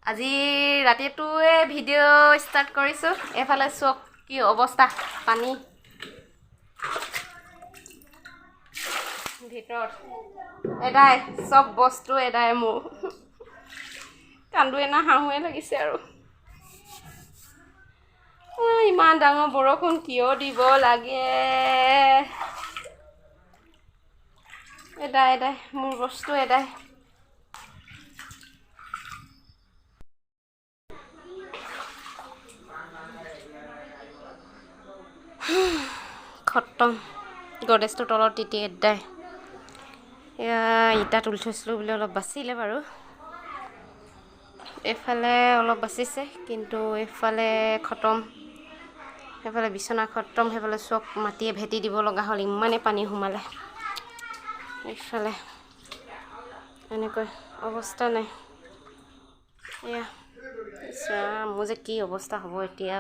আজি ৰাতিটোৱে video' start কৰিছোঁ। এফালে চক কি অৱস্থা, পানী ভিতৰত এদাই, চব বস্তু এদাই। মোৰ কান্দোৱে না হাঁহুৱে লাগিছে আৰু। ইমান ডাঙৰ বৰষুণ কিয় দিব লাগে? এদাই মোৰ বস্তু এদাই। খতম। গডেজটোৰ তলত তিতি এদাই। এয়া ইটা তুলি থৈছিলোঁ বুলি অলপ বাচিলে বাৰু। এইফালে অলপ বাচিছে, কিন্তু এইফালে খতম। সেইফালে বিচনা খতম, সেইফালে চব মাটিয়ে ভেটি দিব লগা হ'ল, ইমানেই পানী সোমালে। এইফালে এনেকৈ অৱস্থা নাই। এয়া মোৰ যে কি অৱস্থা হ'ব এতিয়া।